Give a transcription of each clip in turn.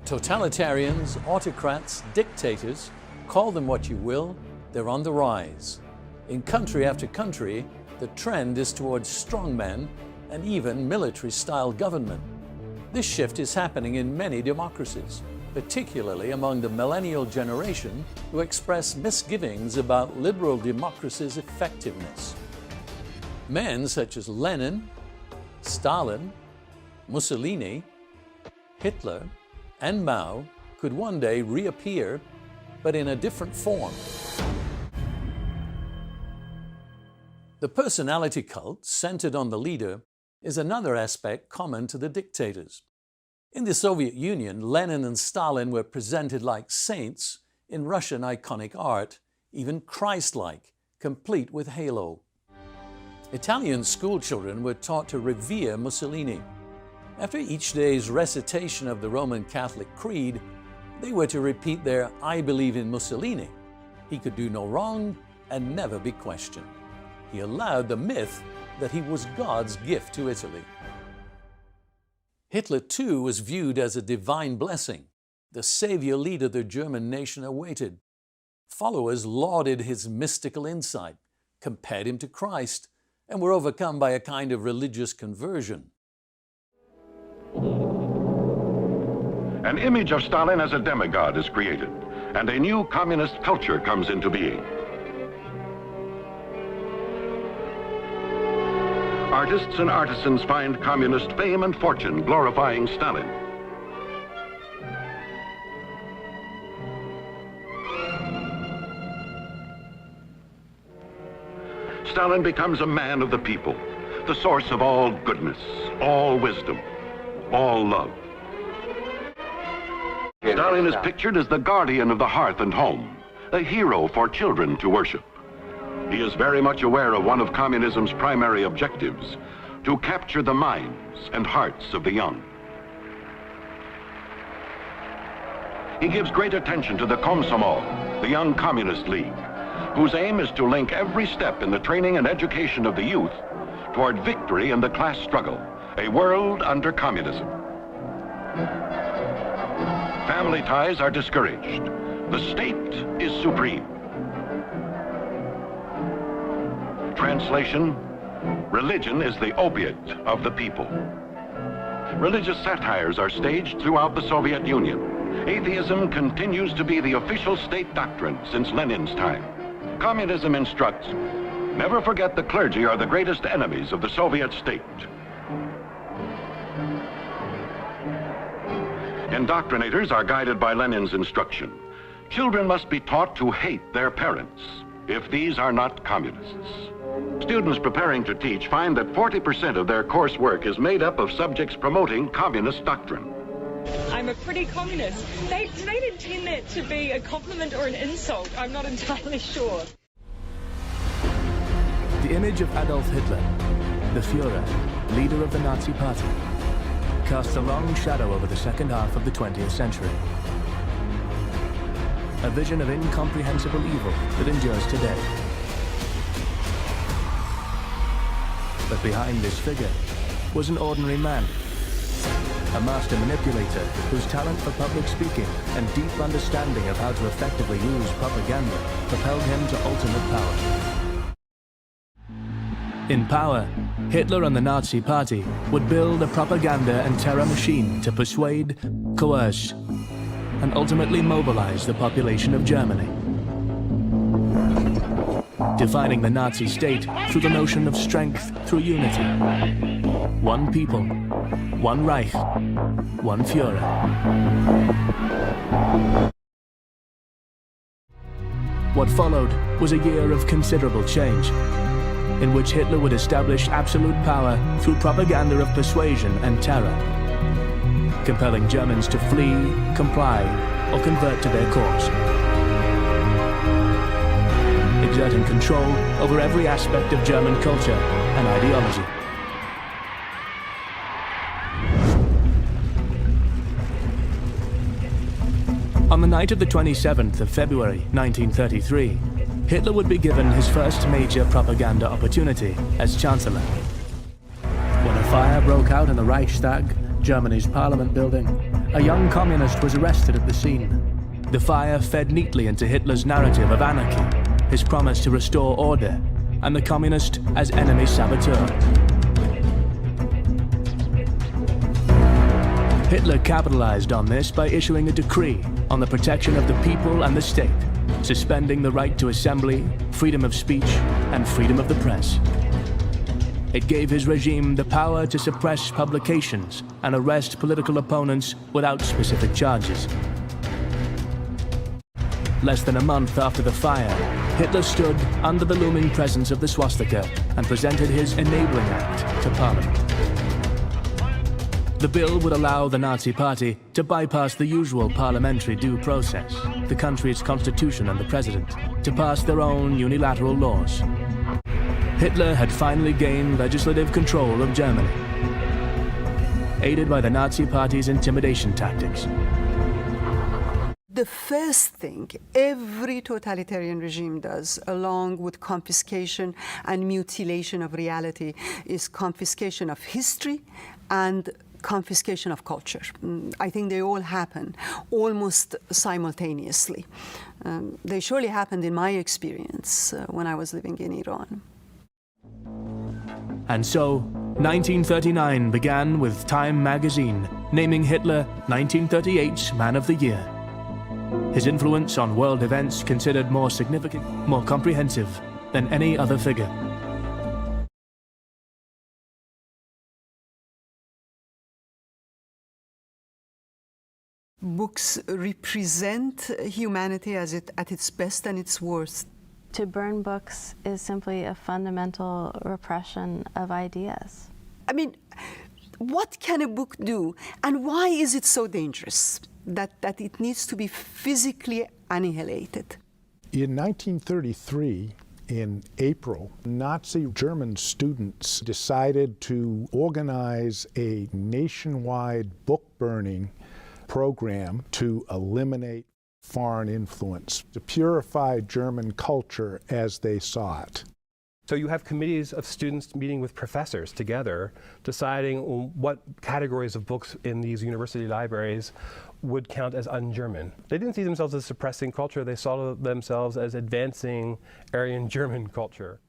Totalitarians, autocrats, dictators, call them what you will, they're on the rise. In country after country, the trend is towards strongmen and even military-style government. This shift is happening in many democracies, particularly among the millennial generation who express misgivings about liberal democracy's effectiveness. Men such as Lenin, Starlin, Mussolini, Hitler, and Mao could one day reappear, but in a different form. The personality cult, centered on the leader, is another aspect common to the dictators. In the Soviet Union, Lenin and Stalin were presented like saints in Russian iconic art, even Christ-like, complete with halo. Italian schoolchildren were taught to revere Mussolini. After each day's recitation of the Roman Catholic Creed, they were to repeat their "I believe in Mussolini." He could do no wrong and never be questioned. He allowed the myth that he was God's gift to Italy. Hitler too was viewed as a divine blessing, the savior leader the German nation awaited. Followers lauded his mystical insight, compared him to Christ, and were overcome by a kind of religious conversion. An image of Stalin as a demigod is created, and a new communist culture comes into being. Artists and artisans find communist fame and fortune glorifying Stalin. Stalin becomes a man of the people, the source of all goodness, all wisdom, all love. Stalin is pictured as the guardian of the hearth and home, a hero for children to worship. He is very much aware of one of communism's primary objectives, to capture the minds and hearts of the young. He gives great attention to the Komsomol, the Young Communist League, whose aim is to link every step in the training and education of the youth toward victory in the class struggle, a world under communism. Family ties are discouraged. The state is supreme. Translation: religion is the opiate of the people. Religious satires are staged throughout the Soviet Union. Atheism continues to be the official state doctrine since Lenin's time. Communism instructs, never forget the clergy are the greatest enemies of the Soviet state. Indoctrinators are guided by Lenin's instruction. Children must be taught to hate their parents if these are not communists. Students preparing to teach find that 40% of their coursework is made up of subjects promoting communist doctrine. I'm a pretty communist. They intend that to be a compliment or an insult. I'm not entirely sure. The image of Adolf Hitler, the Führer, leader of the Nazi Party, casts a long shadow over the second half of the 20th century. A vision of incomprehensible evil that endures today. But behind this figure was an ordinary man, a master manipulator whose talent for public speaking and deep understanding of how to effectively use propaganda propelled him to ultimate power. In power, Hitler and the Nazi Party would build a propaganda and terror machine to persuade, coerce, and ultimately mobilize the population of Germany, defining the Nazi state through the notion of strength through unity. One people, one Reich, one Führer. What followed was a year of considerable change, in which Hitler would establish absolute power through propaganda of persuasion and terror, compelling Germans to flee, comply, or convert to their cause, exerting control over every aspect of German culture and ideology. On the night of the 27th of February 1933, Hitler would be given his first major propaganda opportunity as Chancellor, when a fire broke out in the Reichstag, Germany's parliament building, a young communist was arrested at the scene. The fire fed neatly into Hitler's narrative of anarchy, his promise to restore order, and the communist as enemy saboteur. Hitler capitalized on this by issuing a decree on the protection of the people and the state, suspending the right to assembly, freedom of speech, and freedom of the press. It gave his regime the power to suppress publications and arrest political opponents without specific charges. Less than a month after the fire, Hitler stood under the looming presence of the swastika and presented his Enabling Act to Parliament. The bill would allow the Nazi Party to bypass the usual parliamentary due process, the country's constitution and the president, to pass their own unilateral laws. Hitler had finally gained legislative control of Germany, aided by the Nazi Party's intimidation tactics. The first thing every totalitarian regime does, along with confiscation and mutilation of reality, is confiscation of history and confiscation of culture. I think they all happen almost simultaneously. They surely happened in my experience when I was living in Iran. And so, 1939 began with Time magazine naming Hitler 1938's Man of the Year. His influence on world events considered more significant, more comprehensive than any other figure. Books represent humanity at its best and its worst. To burn books is simply a fundamental repression of ideas. I mean, what can a book do, and why is it so dangerous that it needs to be physically annihilated? In 1933, in April, Nazi German students decided to organize a nationwide book burning program to eliminate foreign influence, to purify German culture as they saw it. So you have committees of students meeting with professors together, deciding what categories of books in these university libraries would count as un-German. They didn't see themselves as suppressing culture, they saw themselves as advancing Aryan German culture.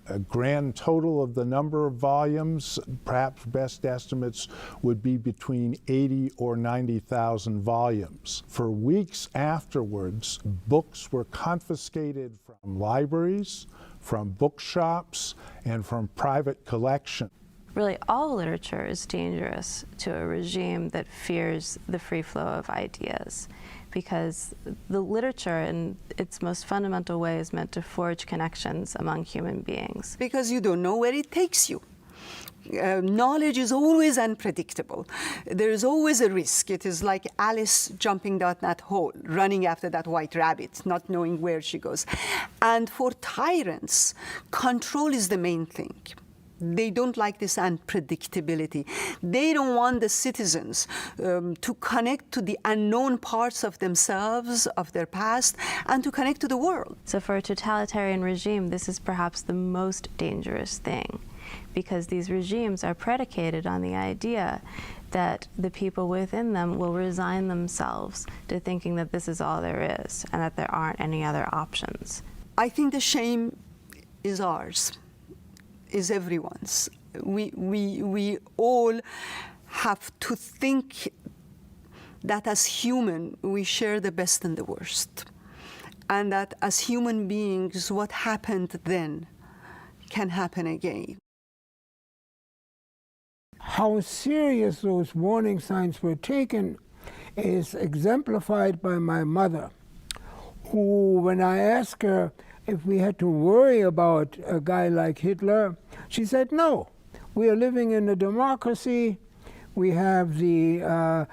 A grand total of the number of volumes, perhaps best estimates, would be between 80 or 90,000 volumes. For weeks afterwards, books were confiscated from libraries, from bookshops, and from private collection. Really, all literature is dangerous to a regime that fears the free flow of ideas, because the literature in its most fundamental way is meant to forge connections among human beings. Because you don't know where it takes you. Knowledge is always unpredictable. There is always a risk. It is like Alice jumping down that hole, running after that white rabbit, not knowing where she goes. And for tyrants, control is the main thing. They don't like this unpredictability. They don't want the citizens to connect to the unknown parts of themselves, of their past, and to connect to the world. So for a totalitarian regime, this is perhaps the most dangerous thing, because these regimes are predicated on the idea that the people within them will resign themselves to thinking that this is all there is and that there aren't any other options. I think the shame is ours. Is everyone's. We all have to think that as human, we share the best and the worst. And that as human beings, what happened then can happen again. How serious those warning signs were taken is exemplified by my mother, who, when I asked her if we had to worry about a guy like Hitler, she said, no, we are living in a democracy, we have the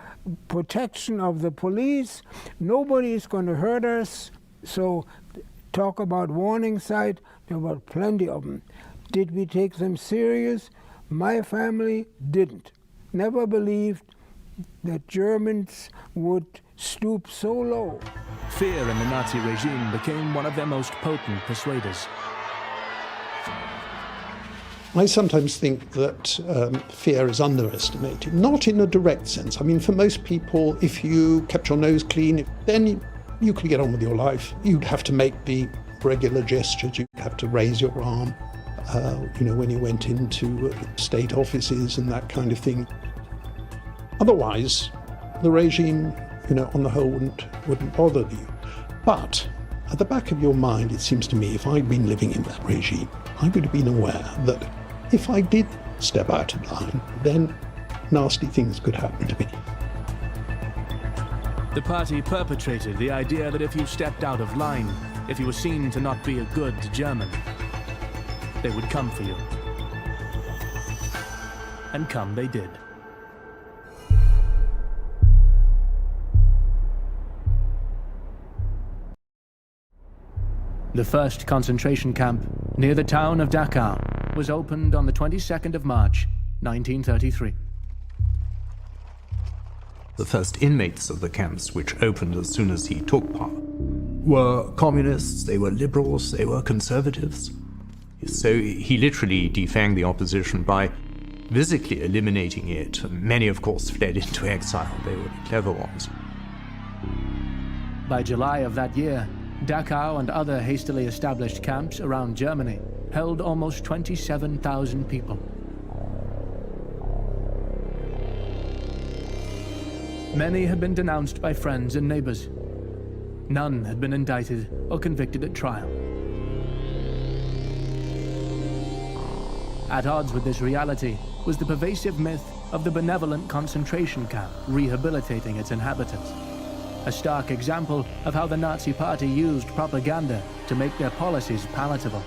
protection of the police, nobody is going to hurt us, so talk about warning signs, there were plenty of them. Did we take them serious? My family didn't. Never believed that Germans would stoop so low. Fear in the Nazi regime became one of their most potent persuaders. I sometimes think that fear is underestimated, not in a direct sense. I mean, for most people, if you kept your nose clean, then you could get on with your life. You'd have to make the regular gestures, you'd have to raise your arm, when you went into state offices and that kind of thing. Otherwise, the regime, on the whole, wouldn't bother you. But at the back of your mind, it seems to me, if I'd been living in that regime, I would have been aware that if I did step out of line, then nasty things could happen to me. The party perpetrated the idea that if you stepped out of line, if you were seen to not be a good German, they would come for you. And come they did. The first concentration camp, near the town of Dachau, was opened on the 22nd of March, 1933. The first inmates of the camps, which opened as soon as he took power, were communists, they were liberals, they were conservatives. So he literally defanged the opposition by physically eliminating it. Many, of course, fled into exile. They were the clever ones. By July of that year, Dachau and other hastily established camps around Germany held almost 27,000 people. Many had been denounced by friends and neighbors. None had been indicted or convicted at trial. At odds with this reality was the pervasive myth of the benevolent concentration camp rehabilitating its inhabitants. A stark example of how the Nazi Party used propaganda to make their policies palatable,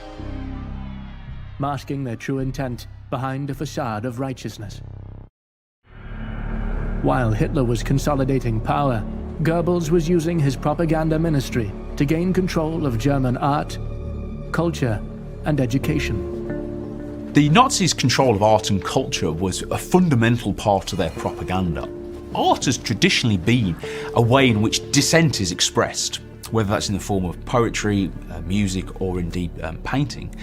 masking their true intent behind a facade of righteousness. While Hitler was consolidating power, Goebbels was using his propaganda ministry to gain control of German art, culture, and education. The Nazis' control of art and culture was a fundamental part of their propaganda. Art has traditionally been a way in which dissent is expressed, whether that's in the form of poetry, music, or indeed painting.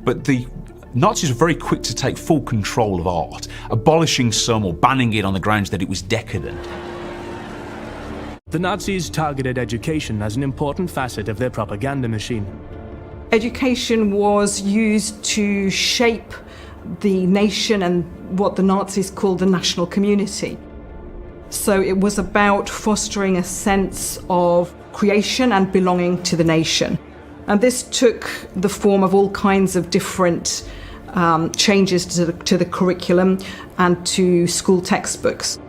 But the Nazis were very quick to take full control of art, abolishing some or banning it on the grounds that it was decadent. The Nazis targeted education as an important facet of their propaganda machine. Education was used to shape the nation and what the Nazis called the national community. So it was about fostering a sense of creation and belonging to the nation. And this took the form of all kinds of different changes to the curriculum and to school textbooks.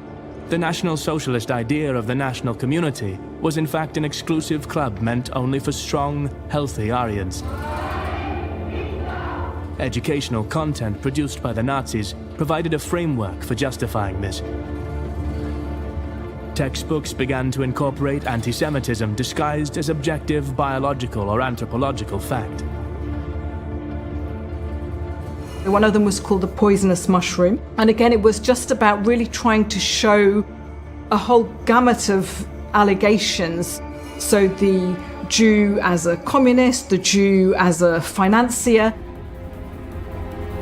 The National Socialist idea of the national community was in fact an exclusive club meant only for strong, healthy Aryans. Educational content produced by the Nazis provided a framework for justifying this. Textbooks began to incorporate anti-Semitism disguised as objective biological or anthropological fact. One of them was called the poisonous mushroom. And again, it was just about really trying to show a whole gamut of allegations. So the Jew as a communist, the Jew as a financier.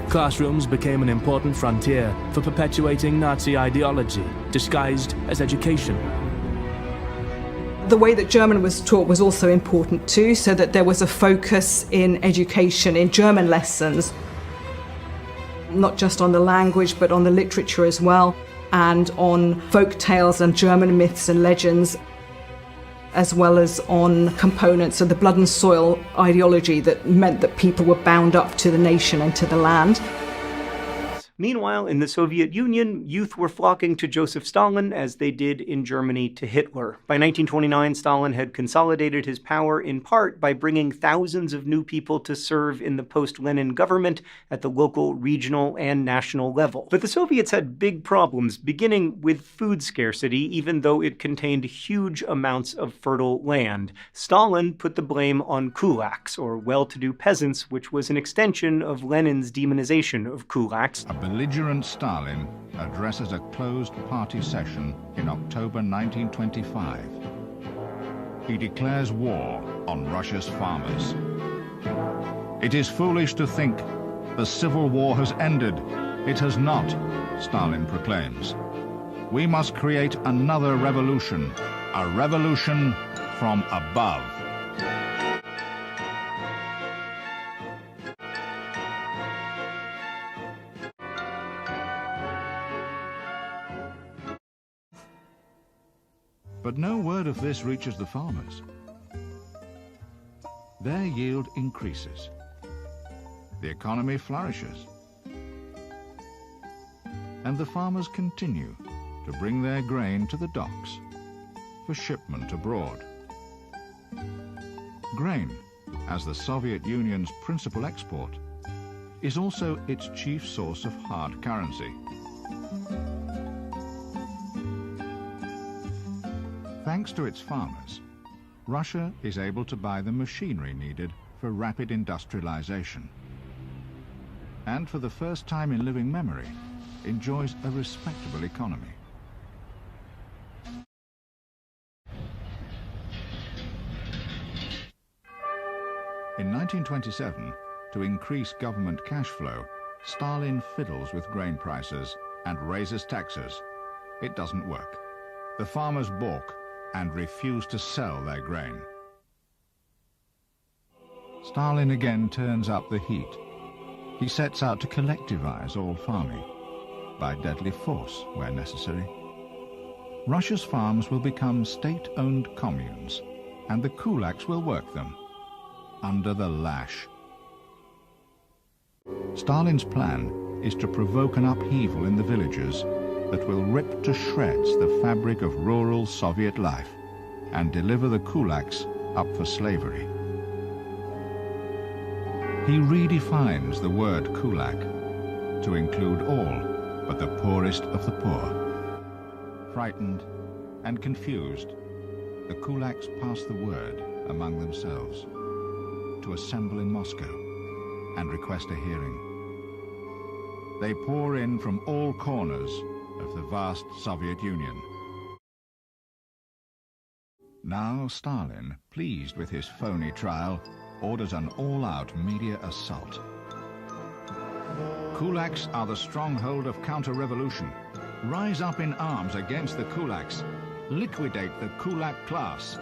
Classrooms became an important frontier for perpetuating Nazi ideology, disguised as education. The way that German was taught was also important too, so that there was a focus in education, in German lessons, not just on the language, but on the literature as well, and on folk tales and German myths and legends, as well as on components of the blood and soil ideology that meant that people were bound up to the nation and to the land. Meanwhile, in the Soviet Union, youth were flocking to Joseph Stalin as they did in Germany to Hitler. By 1929, Stalin had consolidated his power in part by bringing thousands of new people to serve in the post-Lenin government at the local, regional, and national level. But the Soviets had big problems, beginning with food scarcity, even though it contained huge amounts of fertile land. Stalin put the blame on kulaks, or well-to-do peasants, which was an extension of Lenin's demonization of kulaks. Belligerent Stalin addresses a closed party session in October 1925. He declares war on Russia's farmers. It is foolish to think The civil war has ended. It has not, Stalin proclaims. We must create another revolution, a revolution from above. But no word of this reaches the farmers. Their yield increases. The economy flourishes. And the farmers continue to bring their grain to the docks for shipment abroad. Grain, as the Soviet Union's principal export, is also its chief source of hard currency. Thanks to its farmers, Russia is able to buy the machinery needed for rapid industrialization. And for the first time in living memory, enjoys a respectable economy. In 1927, to increase government cash flow, Stalin fiddles with grain prices and raises taxes. It doesn't work. The farmers balk and refuse to sell their grain. Stalin again turns up the heat. He sets out to collectivize all farming, by deadly force where necessary. Russia's farms will become state-owned communes, and the kulaks will work them, under the lash. Stalin's plan is to provoke an upheaval in the villages that will rip to shreds the fabric of rural Soviet life and deliver the kulaks up for slavery. He redefines the word kulak to include all but the poorest of the poor. Frightened and confused, the kulaks pass the word among themselves to assemble in Moscow and request a hearing. They pour in from all corners of the vast Soviet Union. Now Stalin, pleased with his phony trial, orders an all-out media assault. Kulaks are the stronghold of counter-revolution. Rise up in arms against the kulaks. Liquidate the kulak class.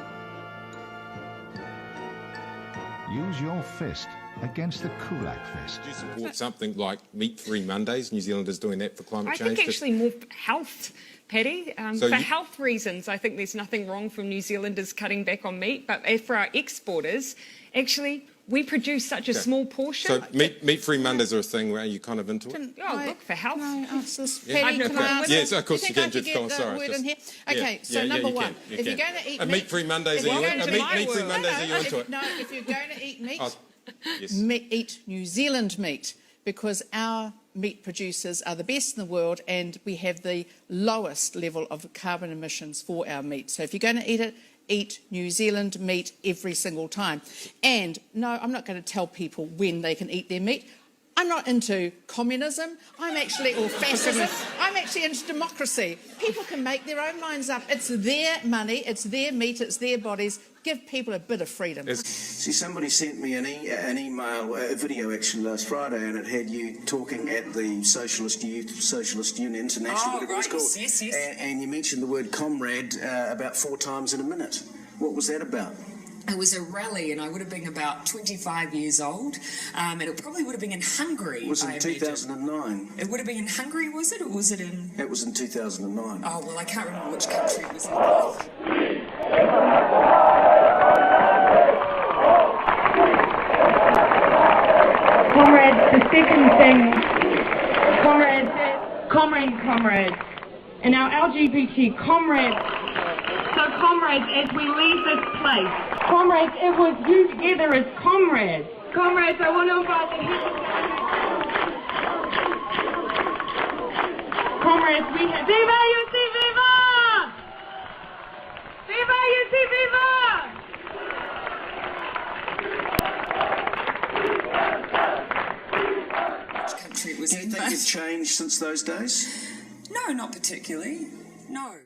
Use your fist against the kulak fist. Do you support something like Meat-Free Mondays? New Zealanders doing that for climate change? I think actually more health, Paddy. For health reasons, I think there's nothing wrong from New Zealanders cutting back on meat, but for our exporters, actually, we produce such a small portion. So meat-free Mondays are a thing where you kind of into it? Look, for health. Paddy, can I answer? Yes, of course you can, Jeff. Go on, sorry. Okay, so number one, if you're going to eat meat... Meat-free Mondays, are you into it? No, if you're going to eat meat, yes. Eat New Zealand meat, because our meat producers are the best in the world and we have the lowest level of carbon emissions for our meat. So if you're going to eat it, eat New Zealand meat every single time. And no, I'm not going to tell people when they can eat their meat. I'm not into communism, or fascism. I'm actually into democracy. People can make their own minds up. It's their money, it's their meat, it's their bodies. Give people a bit of freedom. See, somebody sent me an email, a video actually last Friday, and it had you talking at the Socialist Union International, whatever it's called. Yes. And you mentioned the word comrade about 4 times in a minute. What was that about? It was a rally, and I would have been about 25 years old, and it probably would have been in Hungary. It was in 2009. It would have been in Hungary, was it, or was it in... It was in 2009. Oh, well, I can't remember which country it was in. Comrades, the second thing, comrades, and our LGBT comrades. So comrades, as we leave this place, comrades, it was you together as comrades. Comrades, I want to invite the comrades, we have... Viva IUSY, viva! Viva IUSY, viva! Country it was in. Do you think you've changed since those days? No, not particularly. No.